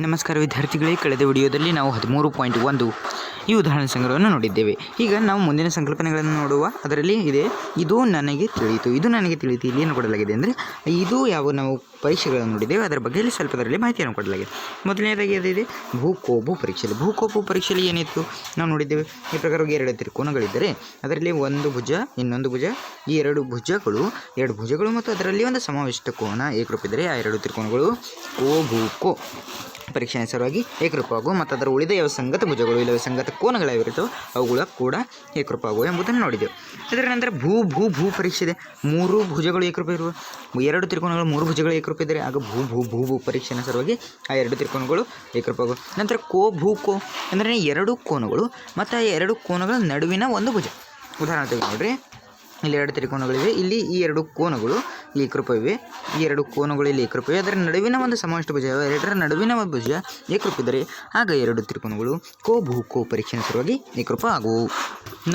ನಮಸ್ಕಾರ ವಿದ್ಯಾರ್ಥಿಗಳೇ, ಕಳೆದ ವಿಡಿಯೋದಲ್ಲಿ ನಾವು 13.1 ಈ ಉದಾಹರಣೆ ಸಂಗ್ರಹವನ್ನು ನೋಡಿದ್ದೇವೆ. ಈಗ ನಾವು ಮುಂದಿನ ಸಂಕಲ್ಪನೆಗಳನ್ನು ನೋಡುವ. ಅದರಲ್ಲಿ ಇದೆ ಇದು ನನಗೆ ತಿಳಿಯಿತು. ಇಲ್ಲಿ ಏನು ಕೊಡಲಾಗಿದೆ ಅಂದರೆ ಇದು ಯಾವ ನಾವು ಪರೀಕ್ಷೆಗಳನ್ನು ನೋಡಿದ್ದೇವೆ ಅದರ ಬಗ್ಗೆ ಇಲ್ಲಿ ಸ್ವಲ್ಪದರಲ್ಲಿ ಮಾಹಿತಿಯನ್ನು ಕೊಡಲಾಗಿದೆ. ಮೊದಲನೇದಾಗಿ ಅದಿದೆ ಭೂಕೋಬು ಪರೀಕ್ಷೆಯಲ್ಲಿ ಏನಿತ್ತು ನಾವು ನೋಡಿದ್ದೇವೆ. ಈ ಪ್ರಕಾರವಾಗಿ ಎರಡು ತ್ರಿಕೋನಗಳಿದ್ದರೆ ಅದರಲ್ಲಿ ಒಂದು ಭುಜ ಇನ್ನೊಂದು ಭುಜ, ಈ ಎರಡು ಭುಜಗಳು ಮತ್ತು ಅದರಲ್ಲಿ ಒಂದು ಸಮಾವಿಷ್ಟ ಕೋನ ಏಕರೂಪಿದ್ದರೆ ಆ ಎರಡು ತ್ರಿಕೋನಗಳು ಕೋ ಪರೀಕ್ಷೆ ಹೆಸರಾಗಿ ಏಕರೂಪವಾಗುವ ಮತ್ತು ಅದರ ಉಳಿದ ಯಾವ ಸಂಗತ ಭುಜಗಳು ಇಲ್ಲವೇ ಸಂಗತ ಕೋನಗಳಾಗಿರುತ್ತವೆ ಅವುಗಳ ಕೂಡ ಏಕರೂಪವಾಗುವ ಎಂಬುದನ್ನು ನೋಡಿದೆವು. ಇದರ ನಂತರ ಭೂ ಪರೀಕ್ಷೆ ಇದೆ. ಮೂರು ಭುಜಗಳು ಏಕರೂಪ ಇರುವ ಎರಡು ತ್ರಿಕೋನಗಳು ಮೂರು ಭುಜಗಳು ಏಕರೂಪ ಇದ್ದರೆ ಆಗ ಭೂ ಪರೀಕ್ಷೆ ಹೆಸರಾಗಿ ಆ ಎರಡು ತ್ರಿಕೋನಗಳು ಏಕರೂಪವಾಗುವ. ನಂತರ ಕೋ ಅಂದರೆ ಎರಡು ಕೋನಗಳು ಮತ್ತು ಆ ಎರಡು ಕೋನಗಳ ನಡುವಿನ ಒಂದು ಭುಜ. ಉದಾಹರಣೆ ತೆಗೆದು ನೋಡ್ರಿ, ಇಲ್ಲಿ ಎರಡು ತ್ರಿಕೋನಗಳಿವೆ, ಇಲ್ಲಿ ಈ ಎರಡು ಕೋನಗಳು ಏಕರೂಪವಿವೆ, ಈ ಎರಡು ಕೋನಗಳು ಇಲ್ಲಿ ಏಕರೂಪವಿವೆ, ಅದರ ನಡುವಿನ ಒಂದು ಸಮಾವಿಷ್ಟ ಭುಜ ಎರಡರ ನಡುವಿನ ಒಂದು ಭುಜ ಏಕರೂಪಿದ್ದರೆ ಆಗ ಎರಡು ತ್ರಿಕೋನಗಳು ಕೋ ಪರೀಕ್ಷೆ ಹೆಸರಾಗಿ ಏಕರೂಪ ಆಗುವು.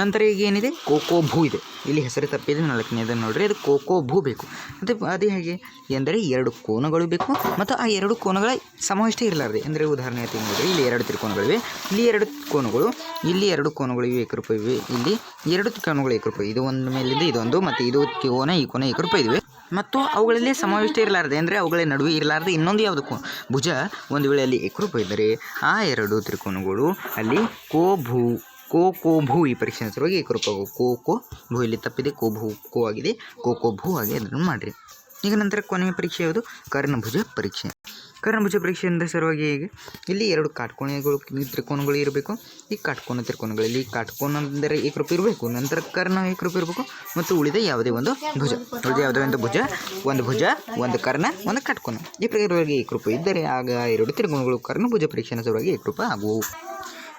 ನಂತರ ಈಗ ಏನಿದೆ ಭೂ ಇದೆ, ಇಲ್ಲಿ ಹೆಸರು ತಪ್ಪಿದೆ 4ನೇದನ್ನು ನೋಡ್ರಿ, ಅದು ಭೂ ಬೇಕು. ಅದೇ ಹೇಗೆ ಎಂದರೆ ಎರಡು ಕೋನಗಳು ಬೇಕು ಮತ್ತು ಆ ಎರಡು ಕೋನಗಳ ಸಮಾವಿಷ್ಟ ಇರಲಾರದೆ. ಅಂದರೆ ಉದಾಹರಣೆ ನೋಡ್ರಿ, ಇಲ್ಲಿ ಎರಡು ತ್ರಿಕೋನಗಳಿವೆ, ಇಲ್ಲಿ ಎರಡು ಕೋನಗಳು ಏಕರೂಪವಿವೆ, ಇಲ್ಲಿ ಎರಡು ಕೋನಗಳು ಏಕರೂಪ, ಇದು ಒಂದು ಮೇಲಿಂದ ಇದೊಂದು ಮತ್ತು ಇದು ಈ ಕೋನ ಏಕರೂಪ ಇವೆ ಮತ್ತು ಅವುಗಳಲ್ಲಿ ಸಮಾವಿಷ್ಟ ಇರಲಾರದೆ ಅಂದರೆ ಅವುಗಳ ನಡುವೆ ಇರಲಾರದೆ ಇನ್ನೊಂದು ಯಾವುದು ಭುಜ ಒಂದು ವೇಳೆ ಅಲ್ಲಿ ಏಕರೂಪ ಇದ್ದರೆ ಆ ಎರಡು ತ್ರಿಕೋನಗಳು ಅಲ್ಲಿ ಭೂ ಈ ಪರೀಕ್ಷೆ ಹೆಸರಾಗಿ ಏಕರೂಪವಾಗುವ. ಭೂ ಇಲ್ಲಿ ತಪ್ಪಿದೆ, ಕೋ ಆಗಿದೆ, ಭೂ ಆಗಿ ಅದನ್ನು ಮಾಡಿರಿ. ಈಗ ನಂತರ ಕೊನೆಯ ಪರೀಕ್ಷೆ ಯಾವುದು? ಕರ್ಣಭುಜ ಪರೀಕ್ಷೆ ಅಂದರೆ ಸಲುವಾಗಿ ಹೇಗೆ ಇಲ್ಲಿ ಎರಡು ಕಾಟ್ಕೋಣಗಳು ತ್ರಿಕೋನಗಳು ಇರಬೇಕು. ಈ ಕಾಟ್ಕೋನ ತ್ರಿಕೋನಗಳಲ್ಲಿ ಕಾಟ್ಕೋನ ಅಂದರೆ ಏಕರೂಪ ಇರಬೇಕು, ನಂತರ ಕರ್ಣ ಏಕರೂಪ ಇರಬೇಕು ಮತ್ತು ಉಳಿದ ಯಾವುದೇ ಒಂದು ಭುಜ ಒಂದು ಭುಜ ಒಂದು ಕರ್ಣ ಒಂದು ಕಾಟ್ಕೋನ ಈ ಪ್ರಕಾರವಾಗಿ ಏಕರೂಪ ಇದ್ದರೆ ಆಗ ಎರಡು ತ್ರಿಕೋನಗಳು ಕರ್ಣಭುಜ ಪರೀಕ್ಷೆ ಸಲುವಾಗಿ ಏಕರೂಪ ಆಗುವು.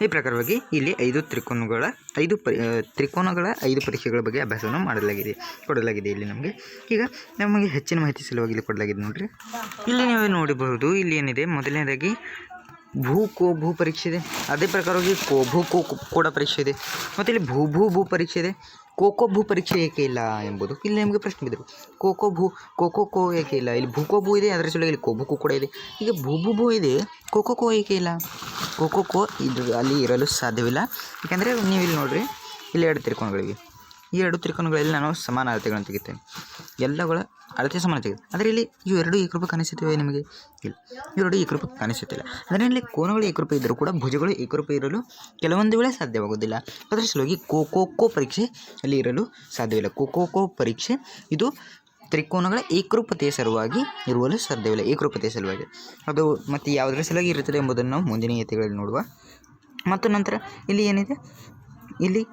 ಈ ಪ್ರಕಾರವಾಗಿ ಇಲ್ಲಿ 5 ತ್ರಿಕೋನಗಳ 5 ಪರೀಕ್ಷೆಗಳ ಬಗ್ಗೆ ಅಭ್ಯಾಸವನ್ನು ಕೊಡಲಾಗಿದೆ. ಇಲ್ಲಿ ನಮಗೆ ಹೆಚ್ಚಿನ ಮಾಹಿತಿ ಸಲುವಾಗಿ ಇಲ್ಲಿ ಕೊಡಲಾಗಿದೆ ನೋಡ್ರಿ. ಇಲ್ಲಿ ನೀವು ನೋಡಬಹುದು, ಇಲ್ಲಿ ಏನಿದೆ ಮೊದಲನೇದಾಗಿ ಭೂ ಪರೀಕ್ಷೆ ಇದೆ. ಅದೇ ಪ್ರಕಾರವಾಗಿ ಭೂ ಕೂಡ ಪರೀಕ್ಷೆ ಇದೆ ಮತ್ತು ಇಲ್ಲಿ ಭೂ ಪರೀಕ್ಷೆ ಇದೆ. ಭೂ ಪರೀಕ್ಷೆ ಏಕೆ ಇಲ್ಲ ಎಂಬುದು ಇಲ್ಲಿ ನಿಮಗೆ ಪ್ರಶ್ನೆ ಬಿದ್ದರು. ಕೋ ಏಕೆ ಇಲ್ಲ? ಇಲ್ಲಿ ಭೂ ಇದೆ, ಅದರ ಸಲುವಾಗಿ ಇಲ್ಲಿ ಭೂ ಕೂಡ ಇದೆ. ಈಗ ಭೂ ಇದೆ, ಕೋ ಏಕೆ ಇಲ್ಲ? ಕೋ ಇದು ಅಲ್ಲಿ ಇರಲು ಸಾಧ್ಯವಿಲ್ಲ. ಯಾಕೆಂದರೆ ನೀವು ಇಲ್ಲಿ ನೋಡಿರಿ, ಇಲ್ಲಿ ಎರಡು ತ್ರಿಕೋನಗಳಿವೆ. ಈ ಎರಡು ತ್ರಿಕೋನಗಳಲ್ಲಿ ನಾನು ಸಮಾನ ಅಳತೆಗಳನ್ನು ತೆಗಿತೇನೆ, ಎಲ್ಲಗಳ ಅಳತೆ ಸಮಾನ ತೆಗೆದು. ಆದರೆ ಇಲ್ಲಿ ಇವೆರಡು ಏಕರೂಪ ಕಾಣಿಸುತ್ತವೆ ನಿಮಗೆ? ಇಲ್ಲ, ಇವೆರಡು ಏಕರೂಪ ಕಾಣಿಸುತ್ತಿಲ್ಲ. ಅದರಲ್ಲಿ ಕೋನಗಳು ಏಕರೂಪ ಇದ್ದರೂ ಕೂಡ ಭುಜಗಳು ಏಕರೂಪ ಇರಲು ಕೆಲವೊಂದು ವೇಳೆ ಸಾಧ್ಯವಾಗುವುದಿಲ್ಲ. ಅದರ ಸಲುವಾಗಿ ಕೋ ಪರೀಕ್ಷೆ ಅಲ್ಲಿ ಇರಲು ಸಾಧ್ಯವಿಲ್ಲ. ಕೋ ಪರೀಕ್ಷೆ ಇದು ತ್ರಿಕೋನಗಳ ಏಕರೂಪತೆಯ ಸಲುವಾಗಿ ಇರುವಲು ಸಾಧ್ಯವಿಲ್ಲ. ಏಕರೂಪತೆಯ ಸಲುವಾಗಿ ಅದು ಮತ್ತು ಯಾವುದರ ಸಲುವಾಗಿ ಇರುತ್ತದೆ ಎಂಬುದನ್ನು ನಾವು ಮುಂದಿನ ಯತಿಗಳಲ್ಲಿ ನೋಡುವ. ಮತ್ತು ನಂತರ ಇಲ್ಲಿ ಏನಿದೆ, ಇಲ್ಲಿ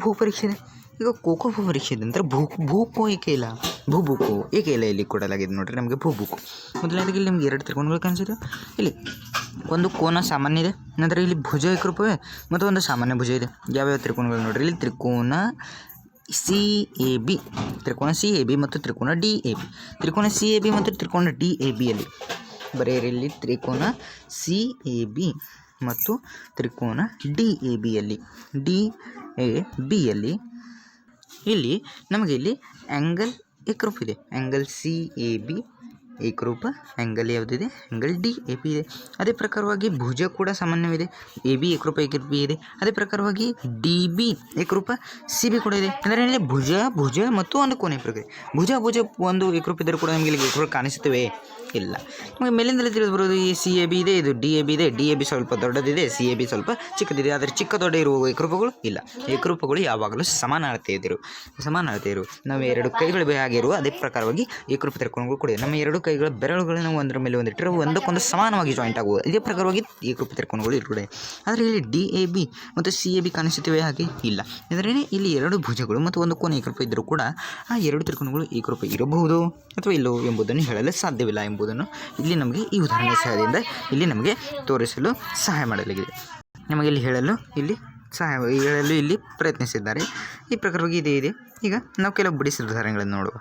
ಭೂ ಪರೀಕ್ಷೆ ಇದೆ. ಈಗ ಭೂ ಪರೀಕ್ಷೆ ಇದೆ ನಂತರ ಭೂಕೋ ಏಕೆ ಇಲ್ಲ? ಭೂಕೋ ಏಕೆ ಇಲ್ಲ ಇಲ್ಲಿ ಕೊಡಲಾಗಿದೆ ನೋಡ್ರಿ ನಮಗೆ ಭೂಕೋ. ಮೊದಲನೇದಾಗಿ ಇಲ್ಲಿ ನಿಮ್ಗೆ ಎರಡು ತ್ರಿಕೋನಗಳು ಕಾಣಿಸಿದೆ. ಇಲ್ಲಿ ಒಂದು ಕೋನ ಸಾಮಾನ್ಯ ಇದೆ, ನಂತರ ಇಲ್ಲಿ ಭುಜ ಏಕರೂಪವೇ ಮತ್ತು ಒಂದು ಸಾಮಾನ್ಯ ಭುಜ ಇದೆ. ಯಾವ್ಯಾವ ತ್ರಿಕೋನಗಳು ನೋಡ್ರಿ, ಇಲ್ಲಿ ತ್ರಿಕೋನ CAB ಮತ್ತು ತ್ರಿಕೋನ DAB. ತ್ರಿಕೋನ CAB ಮತ್ತು ತ್ರಿಕೋನ DAB ಅಲ್ಲಿ ಬರೆಯಿರಿ. ಇಲ್ಲಿ ತ್ರಿಕೋನ CAB ಮತ್ತು ತ್ರಿಕೋನ DAB ಅಲ್ಲಿ ಇಲ್ಲಿ ನಮಗೆ ಇಲ್ಲಿ ಆ್ಯಂಗಲ್ ಏಕರೂಪ ಇದೆ. ಆ್ಯಂಗಲ್ CAB ಏಕರೂಪ, ಆ್ಯಂಗಲ್ ಯಾವುದಿದೆ? ಆ್ಯಂಗಲ್ DAB ಇದೆ. ಅದೇ ಪ್ರಕಾರವಾಗಿ ಭುಜ ಕೂಡ ಸಾಮಾನ್ಯವಿದೆ, AB ಏಕರೂಪ ಇದೆ. ಅದೇ ಪ್ರಕಾರವಾಗಿ DB ಏಕರೂಪ, CB ಕೂಡ ಇದೆ. ಅಂದರೆ ಇಲ್ಲಿ ಭುಜ ಮತ್ತು ಒಂದು ಕೋನ ಏಕರೂಪ ಇದೆ. ಭುಜ ಒಂದು ಏಕರೂಪ ಇದ್ದರೂ ಕೂಡ ನಮಗೆ ಇಲ್ಲಿ ಏಕರೂಪ ಕಾಣಿಸುತ್ತವೆ ಇಲ್ಲ. ನಮಗೆ ಮೇಲಿಂದಲೇ ತಿಳಿದು ಬರೋದು ಈ CAB ಇದೆ, ಇದು DAB ಇದೆ. DAB ಸ್ವಲ್ಪ ದೊಡ್ಡದಿದೆ, CAB ಸ್ವಲ್ಪ ಚಿಕ್ಕದಿದೆ. ಆದರೆ ದೊಡ್ಡ ಇರುವ ಏಕರೂಪಗಳು ಇಲ್ಲ. ಏಕರೂಪಗಳು ಯಾವಾಗಲೂ ಸಮಾನ ಅಳತೆ ಇರು. ನಾವು ಎರಡು ಕೈಗಳು ಆಗಿರುವ ಅದೇ ಪ್ರಕಾರವಾಗಿ ಏಕರೂಪ ತ್ರಿಕೋನಗಳು ಕೂಡ ಇದೆ. ನಮ್ಮ ಎರಡು ಕೈಗಳ ಬೆರಳುಗಳನ್ನು ಒಂದರ ಮೇಲೆ ಒಂದಿಟ್ಟರೆ ಒಂದಕ್ಕೊಂದು ಸಮಾನವಾಗಿ ಜಾಯಿಂಟ್ ಆಗುವ ಇದೇ ಪ್ರಕಾರವಾಗಿ ಏಕರೂಪ ತ್ರಿಕೋನಗಳು ಇರುತ್ತದೆ. ಆದರೆ ಇಲ್ಲಿ DAB ಮತ್ತು CAB ಕಾಣಿಸುತ್ತವೆ ಹಾಗೆ ಇಲ್ಲ. ಅಂದರೆ ಇಲ್ಲಿ ಎರಡು ಭುಜಗಳು ಮತ್ತು ಒಂದು ಕೋನ ಏಕರೂಪ ಇದ್ದರೂ ಕೂಡ ಆ ಎರಡು ತ್ರಿಕೋನಗಳು ಏಕರೂಪ ಇರಬಹುದು ಅಥವಾ ಇಲ್ಲವೋ ಎಂಬುದನ್ನು ಹೇಳಲು ಸಾಧ್ಯವಿಲ್ಲ ಎಂಬುದನ್ನು ಇಲ್ಲಿ ನಮಗೆ ಈ ಉದಾಹರಣೆ ಸಹಾಯದಿಂದ ಇಲ್ಲಿ ನಮಗೆ ತೋರಿಸಲು ಸಹಾಯ ಮಾಡಲಾಗಿದೆ. ನಮಗೆ ಇಲ್ಲಿ ಹೇಳಲು ಇಲ್ಲಿ ಪ್ರಯತ್ನಿಸಿದ್ದಾರೆ. ಈ ಪ್ರಕಾರವಾಗಿ ಇದೆ. ಈಗ ನಾವು ಕೆಲವು ಬಿಡಿಸಿದ ಉದಾಹರಣೆಗಳನ್ನು ನೋಡುವ.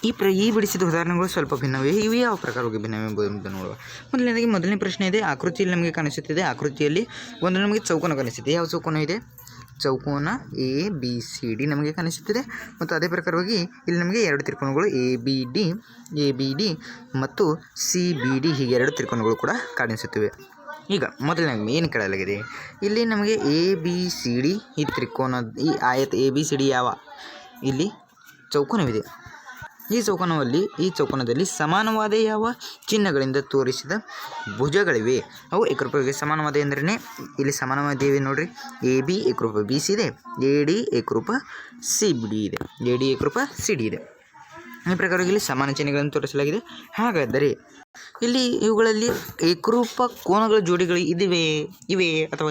ಈ ಬಿಡಿಸಿದ ಉದಾಹರಣೆಗಳು ಸ್ವಲ್ಪ ಭಿನ್ನವೇ. ಇವು ಯಾವ ಪ್ರಕಾರವಾಗಿ ಭಿನ್ನವೇ ಎಂಬುದನ್ನು ನೋಡುವ. ಮೊದಲನೇ ಪ್ರಶ್ನೆ ಇದೆ. ಆಕೃತಿಯಲ್ಲಿ ನಮಗೆ ಕಾಣಿಸುತ್ತಿದೆ. ಆಕೃತಿಯಲ್ಲಿ ಒಂದು ನಮಗೆ ಚೌಕೋನ ಕಾಣಿಸುತ್ತೆ. ಯಾವ ಚೌಕೋನ ಇದೆ? ಚೌಕೋನ ಎ ಬಿ ಸಿ ಡಿ ನಮಗೆ ಕಾಣಿಸುತ್ತಿದೆ. ಮತ್ತು ಅದೇ ಪ್ರಕಾರವಾಗಿ ಇಲ್ಲಿ ನಮಗೆ ಎರಡು ತ್ರಿಕೋನಗಳು ಎ ಬಿ ಡಿ ಮತ್ತು ಸಿ ಬಿ ಡಿ ಹೀಗೆ ಎರಡು ತ್ರಿಕೋನಗಳು ಕೂಡ ಕಾಣಿಸುತ್ತಿವೆ. ಈಗ ಮೊದಲನೇ ಏನು ಕೇಳಲಾಗಿದೆ, ಇಲ್ಲಿ ನಮಗೆ ಎ ಬಿ ಸಿ ಡಿ ಈ ತ್ರಿಕೋನ ಈ ಆಯತ ಎ ಬಿ ಸಿ ಡಿ ಯಾವ ಇಲ್ಲಿ ಚೌಕೋನವಿದೆ. ಈ ಚೌಕೋನದಲ್ಲಿ ಸಮಾನವಾದ ಯಾವ ಚಿಹ್ನೆಗಳಿಂದ ತೋರಿಸಿದ ಭುಜಗಳಿವೆ. ಅವು ಏಕರೂಪವಾಗಿ ಸಮಾನವಾದ ಎಂದ್ರೆ ಇಲ್ಲಿ ಸಮಾನವಾದಿವೆ ನೋಡ್ರಿ. ಎ ಬಿ ಏಕರೂಪ ಬಿ ಸಿ ಇದೆ, ಎ ಡಿ ಏಕರೂಪ ಸಿ ಡಿ ಇದೆ, ಎ ಡಿ ಏಕರೂಪ ಸಿ ಡಿ ಇದೆ. ಈ ಪ್ರಕಾರವಾಗಿ ಇಲ್ಲಿ ಸಮಾನ ಚಿಹ್ನೆಗಳನ್ನು ತೋರಿಸಲಾಗಿದೆ. ಹಾಗಾದರೆ ಇಲ್ಲಿ ಇವುಗಳಲ್ಲಿ ಏಕರೂಪ ಕೋನಗಳ ಜೋಡಿಗಳು ಇವೆ ಅಥವಾ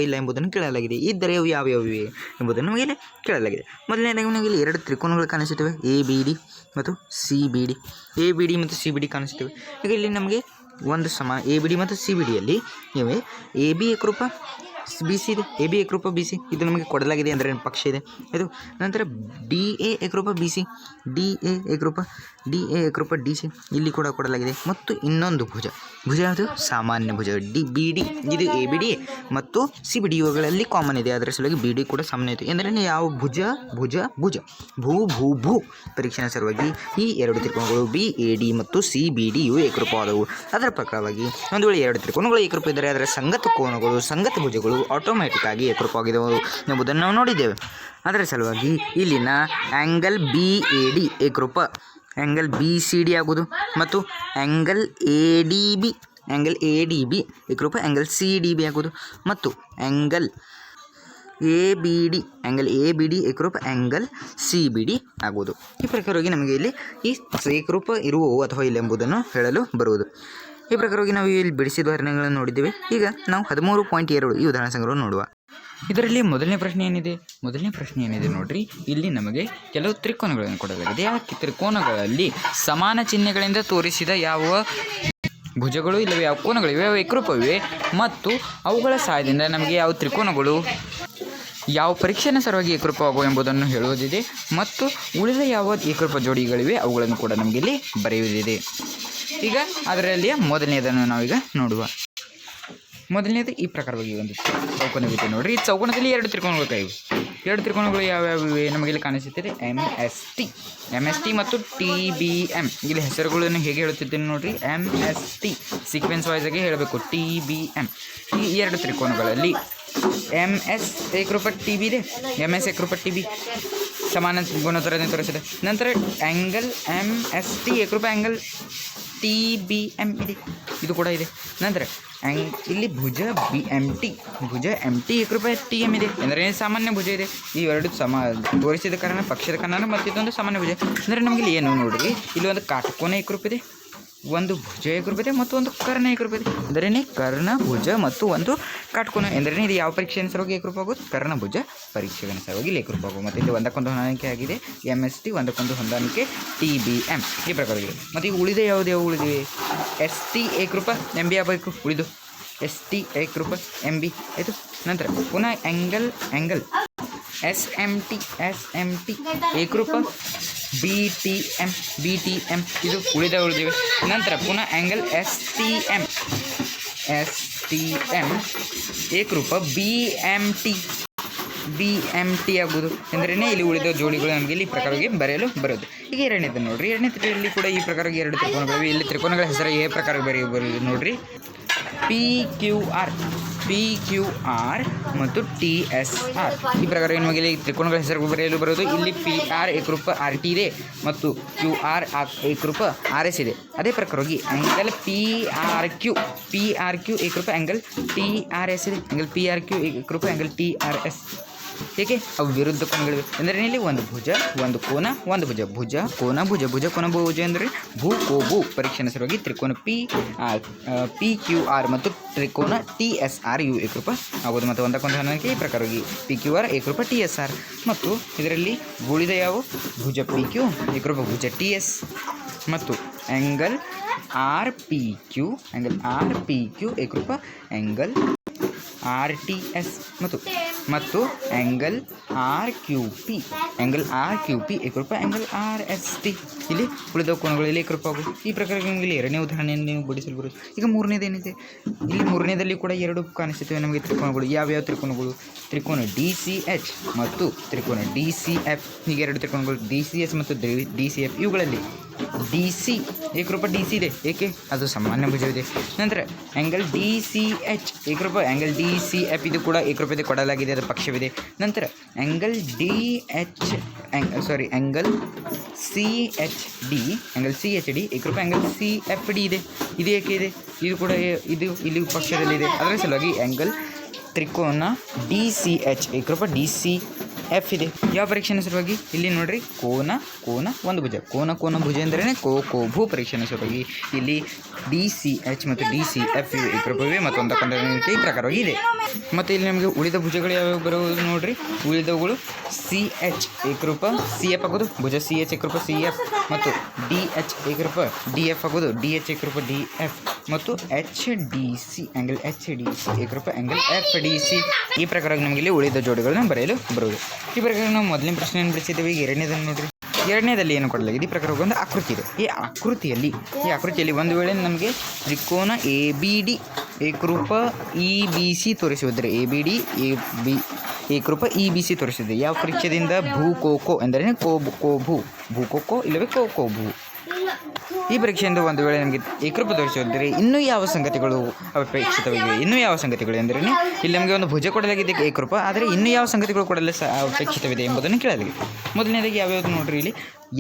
ಇಲ್ಲ ಎಂಬುದನ್ನು ಕೇಳಲಾಗಿದೆ. ಇದ್ದರೆ ಅವು ಯಾವ್ಯಾವಿವೆ ಎಂಬುದನ್ನು ನಮಗೆ ಇಲ್ಲಿ ಕೇಳಲಾಗಿದೆ. ಮೊದಲನೇದಾಗಿ ನಮಗೆ ಇಲ್ಲಿ ಎರಡು ತ್ರಿಕೋನಗಳು ಕಾಣಿಸುತ್ತವೆ, ಎ ಬಿ ಡಿ ಮತ್ತು C B D. A B D ಮತ್ತು ಸಿ ಬಿ ಡಿ ಕಾಣಿಸುತ್ತವೆ. ಈಗ ಇಲ್ಲಿ ನಮಗೆ ಒಂದು ಎ ಬಿ ಡಿ ಮತ್ತು ಸಿ ಬಿ ಡಿಯಲ್ಲಿ ಇವೆ ಎ ಬಿ ಏಕರೂಪ ಬಿ ಸಿ ಇದೆ, ಎ ಬಿ ಏಕರೂಪ ಬಿ ಸಿ ಇದು ನಮಗೆ ಕೊಡಲಾಗಿದೆ ಅಂದರೆ ಪಕ್ಷ ಇದೆ ಇದು. ನಂತರ ಡಿ ಎ ಏಕರೂಪ ಬಿ ಸಿ, ಡಿ ಎ ಏಕರೂಪ ಡಿ ಸಿ ಇಲ್ಲಿ ಕೂಡ ಕೊಡಲಾಗಿದೆ. ಮತ್ತು ಇನ್ನೊಂದು ಭುಜ ಯಾವುದು ಸಾಮಾನ್ಯ ಭುಜ ಬಿ ಡಿ, ಇದು ಎ ಬಿ ಡಿ ಮತ್ತು ಸಿ ಬಿ ಡಿ ಇವುಗಳಲ್ಲಿ ಕಾಮನ್ ಇದೆ, ಅದರ ಸಲುವಾಗಿ ಬಿ ಡಿ ಕೂಡ ಸಾಮಾನ್ಯ ಇದೆ. ಎಂದರೆ ಯಾವ ಭೂ ಪರೀಕ್ಷೆಯ ಸಲುವಾಗಿ ಈ ಎರಡು ತ್ರಿಕೋನಗಳು ಬಿ ಎ ಡಿ ಮತ್ತು ಸಿ ಬಿ ಡಿ ಇವು ಏಕರೂಪವಾದವು. ಅದರ ಪ್ರಕಾರವಾಗಿ ಒಂದು ವೇಳೆ ಎರಡು ತ್ರಿಕೋನಗಳು ಏಕರೂಪ ಇದ್ದರೆ ಅದರ ಸಂಗತ ಕೋನಗಳು ಸಂಗತ ಭುಜಗಳು ಆಟೋಮ್ಯಾಟಿಕ್ ಆಗಿ ಏಕರೂಪವಾಗಿದ್ದವು ಎಂಬುದನ್ನು ನಾವು ನೋಡಿದ್ದೇವೆ. ಅದರ ಸಲುವಾಗಿ ಇಲ್ಲಿನ ಆ್ಯಂಗಲ್ ಬಿ ಎ ಡಿ ಏಕರೂಪ ಆ್ಯಂಗಲ್ ಬಿ ಸಿ ಡಿ ಆಗುವುದು ಮತ್ತು ಆ್ಯಂಗಲ್ ಎ ಡಿ ಬಿ ಏಕರೂಪ ಆ್ಯಂಗಲ್ ಸಿ ಡಿ ಬಿ ಆಗುವುದು ಮತ್ತು ಆ್ಯಂಗಲ್ ಎ ಬಿ ಡಿ ಏಕರೂಪ ಆ್ಯಂಗಲ್ ಸಿ ಬಿ ಡಿ ಆಗುವುದು. ಈ ಪ್ರಕಾರವಾಗಿ ನಮಗೆ ಇಲ್ಲಿ ಈ ಏಕರೂಪ ಇರುವವು ಅಥವಾ ಇಲ್ಲ ಎಂಬುದನ್ನು ಹೇಳಲು ಬರುವುದು. ಈ ಪ್ರಕಾರವಾಗಿ ನಾವು ಇಲ್ಲಿ ಬಿಡಿಸಿದ ಉದಾಹರಣೆಗಳನ್ನು ನೋಡಿದ್ದೇವೆ. ಈಗ ನಾವು 13.2 ಈ ಉದಾಹರಣೆ ಸಂಗ್ರಹವನ್ನು ನೋಡುವ. ಇದರಲ್ಲಿ ಮೊದಲನೇ ಪ್ರಶ್ನೆ ಏನಿದೆ ನೋಡ್ರಿ. ಇಲ್ಲಿ ನಮಗೆ ಕೆಲವು ತ್ರಿಕೋನಗಳನ್ನು ಕೊಡಲಾಗಿದೆ. ಆ ತ್ರಿಕೋನಗಳಲ್ಲಿ ಸಮಾನ ಚಿಹ್ನೆಗಳಿಂದ ತೋರಿಸಿದ ಯಾವ ಭುಜಗಳು ಇಲ್ಲವೇ ಯಾವ ಕೋನಗಳಿವೆ ಯಾವ ಏಕರೂಪವಿವೆ ಮತ್ತು ಅವುಗಳ ಸಹಾಯದಿಂದ ನಮಗೆ ಯಾವ ತ್ರಿಕೋನಗಳು ಯಾವ ಪರೀಕ್ಷೆಯ ಸಲುವಾಗಿ ಏಕರೂಪವಾಗುವ ಎಂಬುದನ್ನು ಹೇಳುವುದಿದೆ ಮತ್ತು ಉಳಿದ ಯಾವ ಏಕರೂಪ ಜೋಡಿಗಳಿವೆ ಅವುಗಳನ್ನು ಕೂಡ ನಮಗೆ ಇಲ್ಲಿ ಬರೆಯುವುದಿದೆ. ಈಗ ಅದರಲ್ಲಿಯ ಮೊದಲನೇದನ್ನು ನಾವೀಗ ನೋಡುವ. ಮೊದಲನೇದು ಈ ಪ್ರಕಾರವಾಗಿ ಒಂದು ಚೌಕೋನವಿದೆ ನೋಡಿರಿ. ಈ ಚೌಕೋನದಲ್ಲಿ ಎರಡು ತ್ರಿಕೋನಗಳು ಯಾವ್ಯಾವಿವೆ ನಮಗೆ ಇಲ್ಲಿ ಕಾಣಿಸುತ್ತಿದೆ. ಎಮ್ ಎಸ್ ಟಿ ಮತ್ತು ಟಿ ಬಿ ಎಮ್. ಇಲ್ಲಿ ಹೆಸರುಗಳನ್ನು ಹೇಗೆ ಹೇಳುತ್ತಿದ್ದೇನೆ ನೋಡಿರಿ. M S T sequence wise ಆಗಿ ಹೇಳಬೇಕು. ಟಿ ಬಿ ಎಮ್ ಈ ಎರಡು ತ್ರಿಕೋನಗಳಲ್ಲಿ ಎಮ್ ಎಸ್ ಏಕರೂಪ ಟಿ ಬಿ ಇದೆ, ಎಮ್ ಎಸ್ ಏಕರೂಪ ಟಿ ಬಿ ಸಮಾನ ಗುಣೋತ್ತರದಿಂದ ತೋರಿಸಿದೆ. ನಂತರ ಆ್ಯಂಗಲ್ ಎಮ್ ಎಸ್ ಟಿ ಏಕರೂಪ ಆ್ಯಂಗಲ್ ಟಿ ಬಿ ಎಮ್ ಇದೆ, ಇದು ಕೂಡ ಇದೆ. ನಂತರ ಇಲ್ಲಿ ಭುಜ ಎಮ್ ಟಿ ಏಕರೂಪ ಟಿ ಎಮ್ ಇದೆ, ಅಂದರೆ ಸಾಮಾನ್ಯ ಭುಜ ಇದೆ. ಈ ಎರಡು ತೋರಿಸಿದ ಕಾರಣ ಪಕ್ಷದ ಕಾರಣ ಮತ್ತು ಇದೊಂದು ಸಾಮಾನ್ಯ ಭುಜ. ಅಂದರೆ ನಮಗೆ ಇಲ್ಲಿ ಏನು ನೋಡಿರಿ, ಇಲ್ಲಿ ಒಂದು ಕಾಟಕೋನ ಏಕರೂಪ ಇದೆ, ಒಂದು ಭುಜ ಏಕರೂಪ ಇದೆ ಮತ್ತು ಒಂದು ಕರ್ಣ ಏಕರೂಪ ಇದೆ. ಅಂದರೆ ಕರ್ಣ ಭುಜ ಮತ್ತು ಒಂದು ಕಾಟಕೋನ ಎಂದರೆ ಇದು ಯಾವ ಪರೀಕ್ಷೆಯ ಸಲುವಾಗಿ ಏಕರೂಪ ಆಗೋದು? ಕರ್ಣ ಭುಜ ಪರೀಕ್ಷೆಗಳ ಸಲುವಾಗಿ ಇಲ್ಲಿ ಏಕರೂಪ ಆಗುವುದು. ಮತ್ತು ಇಲ್ಲಿ ಒಂದಕ್ಕೊಂದು ಹೊಂದಾಣಿಕೆ ಆಗಿದೆ ಎಮ್ ಎಸ್ ಟಿ, ಒಂದಕ್ಕೊಂದು ಹೊಂದಾಣಿಕೆ ಟಿ ಬಿ ಎಮ್ ಈ ಪ್ರಕಾರವಿದೆ. ಮತ್ತು ಈಗ ಉಳಿದ ಯಾವುದ್ಯಾವು ಉಳಿದಿವೆ? ಎಸ್ ಟಿ ಏಕರೂಪ ಎಮ್ ಬಿ ಆಗಬೇಕು, ಉಳಿದು ಎಸ್ ಟಿ ಏಕರೂಪ ಎಮ್ ಬಿ ಆಯಿತು. ನಂತರ ಪುನಃ ಆ್ಯಂಗಲ್ ಎಸ್ ಎಮ್ ಟಿ ಏಕರೂಪ ಬಿ ಟಿ ಎಮ್ ಇದು ಉಳಿದಿವೆ. ನಂತರ ಪುನಃ ಆ್ಯಂಗಲ್ ಎಸ್ ಟಿ ಎಮ್ ಏಕರೂಪ ಬಿ ಎಮ್ ಟಿ ಆಗುವುದು. ಎಂದ್ರೆ ಇಲ್ಲಿ ಉಳಿದ ಜೋಡಿಗಳು ನಮಗೆ ಇಲ್ಲಿ ಪ್ರಕಾರವಾಗಿ ಬರೆಯಲು ಬರೋದು. ಈಗ ಎರಡನೇದು ನೋಡಿರಿ. ಎರಡನೇದಲ್ಲಿ ಕೂಡ ಈ ಪ್ರಕಾರವಾಗಿ ಎರಡು ತ್ರಿಕೋನಗಳಿವೆ. ಇಲ್ಲಿ ತ್ರಿಕೋನಗಳ ಹೆಸರು ಏ ಪ್ರಕಾರ ಬರೆಯಬಹುದು ನೋಡಿರಿ. ಪಿ ಕ್ಯೂ ಆರ್ ಮತ್ತು ಟಿ ಎಸ್ ಆರ್ ಈ ಪ್ರಕಾರ ನಮಗೆ ಇಲ್ಲಿ ತ್ರಿಕೋನಗಳ ಹೆಸರು ಬರೆಯಲು ಬರೋದು. ಇಲ್ಲಿ ಪಿ ಆರ್ ಏಕರೂಪ ಆರ್ ಟಿ ಇದೆ ಮತ್ತು ಕ್ಯೂ ಆರ್ ಏಕರೂಪ ಆರ್ ಎಸ್ ಇದೆ. ಅದೇ ಪ್ರಕಾರವಾಗಿ ಆ್ಯಂಗಲ್ ಪಿ ಆರ್ ಕ್ಯೂ ಏಕರೂಪ ಆ್ಯಂಗಲ್ ಟಿ ಆರ್ ಎಸ್ ಇದೆ. ಆ್ಯಂಗಲ್ ಪಿ ಆರ್ ಕ್ಯೂ ಏಕರೂಪ ಆ್ಯಂಗಲ್ ಟಿ ಆರ್ ಎಸ್. ಏಕೆ ಅವು ವಿರುದ್ಧ ಕೋನಗಳಿವೆ ಅಂದರೆ ಇಲ್ಲಿ ಒಂದು ಭುಜ ಒಂದು ಕೋನ ಒಂದು ಭುಜ ಕೋನ ಭುಜ ಅಂದರೆ ಭೂ ಪರೀಕ್ಷೆಯ ಸಲುವಾಗಿ ತ್ರಿಕೋನ ಪಿ ಕ್ಯೂ ಆರ್ ಮತ್ತು ತ್ರಿಕೋನ ಟಿ ಎಸ್ ಆರ್ ಯು ಏಕರೂಪ ಆಗೋದು. ಮತ್ತು ಒಂದಕ್ಕೊಂದು ಹೊಂದಾಣಿಕೆ ಈ ಪ್ರಕಾರವಾಗಿ ಪಿ ಕ್ಯೂ ಆರ್ ಏಕರೂಪ ಟಿ ಎಸ್ ಆರ್. ಮತ್ತು ಇದರಲ್ಲಿ ಉಳಿದ ಯಾವ ಭುಜ ಪಿ ಕ್ಯೂ ಏಕರೂಪ ಭುಜ ಟಿ ಎಸ್ ಮತ್ತು ಆ್ಯಂಗಲ್ ಆರ್ ಪಿ ಕ್ಯೂ ಏಕರೂಪ ಆ್ಯಂಗಲ್ ಆರ್ ಟಿ ಎಸ್ ಮತ್ತು ಮತ್ತು ಆ್ಯಂಗಲ್ ಆರ್ ಕ್ಯೂ ಪಿ ಏಕರೂಪ ಆ್ಯಂಗಲ್ ಆರ್ ಎಸ್ ಟಿ. ಇಲ್ಲಿ ಉಳಿದ ಕೋನಗಳು ಇಲ್ಲಿ ಏಕರೂಪ ಆಗುವುದು. ಈ ಪ್ರಕಾರ ನಿಮಗೆ ಇಲ್ಲಿ ಎರಡನೇ ಉದಾಹರಣೆಯನ್ನು ನೀವು ಬಿಡಿಸಲು ಬರುವುದು. ಈಗ ಮೂರನೇದೇನಿದೆ, ಇಲ್ಲಿ ಮೂರನೇದಲ್ಲಿ ಕೂಡ ಎರಡು ಕಾಣಿಸುತ್ತವೆ ನಮಗೆ ತ್ರಿಕೋನಗಳು. ಯಾವ್ಯಾವ ತ್ರಿಕೋನಗಳು? ತ್ರಿಕೋನ ಡಿ ಸಿ ಎಚ್ ಮತ್ತು ತ್ರಿಕೋನ ಡಿ ಸಿ ಎಫ್. ಹೀಗೆ ಎರಡು ತ್ರಿಕೋನಗಳು ಡಿ ಸಿ ಎಸ್ ಮತ್ತು ಡಿ ಸಿ ಎಫ್. ಇವುಗಳಲ್ಲಿ ಡಿ ಸಿ ಏಕರೂಪ ಡಿ ಸಿ ಇದೆ, ಏಕೆ? ಅದು ಸಾಮಾನ್ಯ ಭುಜವಿದೆ. ನಂತರ ಆ್ಯಂಗಲ್ ಡಿ ಸಿ ಎಚ್ ಏಕರೂಪ ಆ್ಯಂಗಲ್ ಡಿ ಸಿ ಎಫ್, ಇದು ಕೂಡ ಏಕರೂಪತೆ ಕೊಡಲಾಗಿದೆ, ಅದರ ಪಕ್ಷವಿದೆ. ನಂತರ angle angle C H D ಏಕರೂಪ ಆ್ಯಂಗಲ್ ಸಿ ಎಫ್ ಡಿ ಇದೆ. ಇದು ಏಕೆ ಇದೆ? ಇದು ಕೂಡ ಇದು ಇಲ್ಲಿ ಪಕ್ಷದಲ್ಲಿದೆ. ಅದರ ಸಲುವಾಗಿ ಆ್ಯಂಗಲ್ ತ್ರಿಕೋನ ಡಿ ಸಿ ಎಚ್ ಏಕರೂಪ ಡಿ ಸಿ ಎಫ್ ಇದೆ. ಯಾವ ಪರೀಕ್ಷೆಯ ಸಲುವಾಗಿ? ಇಲ್ಲಿ ನೋಡ್ರಿ, ಕೋನ ಒಂದು ಭುಜ. ಕೋನ ಭುಜ ಎಂದರೇ ಭೂ ಪರೀಕ್ಷೆಯ ಸಲುವಾಗಿ ಇಲ್ಲಿ ಡಿ ಸಿ ಎಚ್ ಮತ್ತು ಡಿ ಸಿ ಎಫ್ ಏಕರೂಪವೇ ಮತ್ತು ಈ ಪ್ರಕಾರವಾಗಿ ಇದೆ. ಮತ್ತು ಇಲ್ಲಿ ನಮಗೆ ಉಳಿದ ಭುಜಗಳು ಯಾವ್ಯಾವ ಬರುವುದು ನೋಡ್ರಿ. ಉಳಿದವುಗಳು ಸಿ ಎಚ್ ಏಕರೂಪ ಸಿ ಎಫ್ ಆಗೋದು, ಭುಜ ಸಿ ಎಚ್ ಏಕರೂಪ ಸಿ ಎಫ್, ಮತ್ತು ಡಿ ಎಚ್ ಏಕರೂಪ ಡಿ ಎಫ್ ಆಗೋದು, ಡಿ ಎಚ್ ಏಕರೂಪ ಡಿ ಎಫ್, ಮತ್ತು H D C angle H D C ಏಕರೂಪ ಆ್ಯಂಗಲ್ ಎಫ್ ಡಿ ಸಿ. ಈ ಪ್ರಕಾರವಾಗಿ ನಮಗೆ ಇಲ್ಲಿ ಉಳಿದ ಜೋಡಿಗಳನ್ನ ಬರೆಯಲು ಬರುವುದು. ಈ ಪ್ರಕಾರ ನಾವು ಮೊದಲನೇ ಪ್ರಶ್ನೆಯನ್ನು ಬಿಡಿಸಿದ್ದೇವೆ. ಈಗ ಎರಡನೇದನ್ನು ನೋಡ್ರಿ. ಎರಡನೇದಲ್ಲಿ ಏನು ಕೊಡಲಾಗಿದೆ? ಈ ಪ್ರಕಾರ ಒಂದು ಆಕೃತಿ ಇದೆ. ಈ ಆಕೃತಿಯಲ್ಲಿ ಒಂದು ವೇಳೆ ನಮಗೆ ತ್ರಿಕೋನ ಎ ಬಿ ಡಿ ಏಕರೂಪ ಇ ಬಿ ಸಿ ತೋರಿಸುವುದರೆ, ಎ ಬಿ ಡಿ ಏಕರೂಪ ಇ ಬಿ ಸಿ ತೋರಿಸಿದೆ. ಯಾವ ಪರೀಕ್ಷೆಯಿಂದ? ಭೂ ಎಂದರೆ ಭೂ ಕೋಕೋ ಇಲ್ಲವೇ ಕೋ ಭೂ. ಈ ಪರೀಕ್ಷೆಯಿಂದ ಒಂದು ವೇಳೆ ನಮಗೆ ಏಕರೂಪ ತೋರಿಸಿದರೆ ಇನ್ನೂ ಯಾವ ಸಂಗತಿಗಳು ಅಪೇಕ್ಷಿತವಿವೆ? ಇನ್ನೂ ಯಾವ ಸಂಗತಿಗಳು ಎಂದರೆ ಇಲ್ಲಿ ನಮಗೆ ಒಂದು ಭುಜ ಕೊಡಲಾಗಿದೆ ಏಕರೂಪ, ಆದರೆ ಇನ್ನೂ ಯಾವ ಸಂಗತಿಗಳು ಕೊಡಲು ಅಪೇಕ್ಷಿತವಿದೆ ಎಂಬುದನ್ನು ಕೇಳಲಾಗಿದೆ. ಮೊದಲನೇದಾಗಿ ಯಾವ್ಯಾವುದು ನೋಡ್ರಿ, ಇಲ್ಲಿ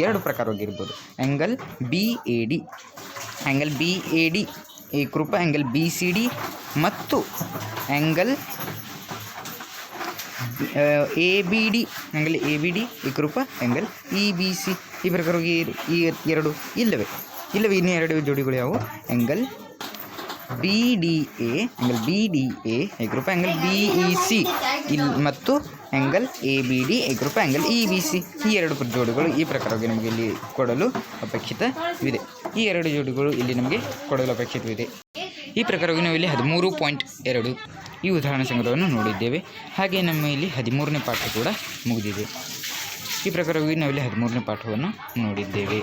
ಎರಡು ಪ್ರಕಾರವಾಗಿರ್ಬೋದು. ಆ್ಯಂಗಲ್ ಬಿ ಎ ಡಿ ಏಕರೂಪ ಆ್ಯಂಗಲ್ ಬಿ ಸಿ ಡಿ ಮತ್ತು ಆ್ಯಂಗಲ್ ಎ ಬಿ ಡಿ ಏಕರೂಪ ಆ್ಯಂಗಲ್ ಇ ಬಿ ಸಿ. ಈ ಪ್ರಕಾರವಾಗಿ ಈ ಎರಡು ಇಲ್ಲವೇ ಇನ್ನೂ ಎರಡು ಜೋಡಿಗಳು ಯಾವುವು? ಆ್ಯಂಗಲ್ ಬಿ ಡಿ ಎ ಏಕರೂಪ ಆ್ಯಂಗಲ್ ಬಿ ಇ ಸಿ ಮತ್ತು ಆ್ಯಂಗಲ್ ಎ ಬಿ ಡಿ ಏಕರೂಪ ಆ್ಯಂಗಲ್ ಇ ಬಿ ಸಿ. ಈ ಎರಡು ಜೋಡಿಗಳು ಈ ಪ್ರಕಾರವಾಗಿ ನಮಗೆ ಇಲ್ಲಿ ಕೊಡಲು ಅಪೇಕ್ಷಿತವಿದೆ. ಈ ಎರಡು ಜೋಡಿಗಳು ಇಲ್ಲಿ ನಮಗೆ ಕೊಡಲು ಅಪೇಕ್ಷಿತವಿದೆ. ಈ ಪ್ರಕಾರವಾಗಿ ನಾವು ಇಲ್ಲಿ 13.2 ಈ ಉದಾಹರಣೆ ಸಂಗ್ರಹವನ್ನು ನೋಡಿದ್ದೇವೆ. ಹಾಗೆ ನಮ್ಮ ಇಲ್ಲಿ 13ನೇ ಪಾಠ ಕೂಡ ಮುಗಿದಿದೆ. ಈ ಪ್ರಕಾರವಾಗಿ ನಾವಿಲ್ಲಿ 13ನೇ ಪಾಠವನ್ನು ನೋಡಿದ್ದೇವೆ.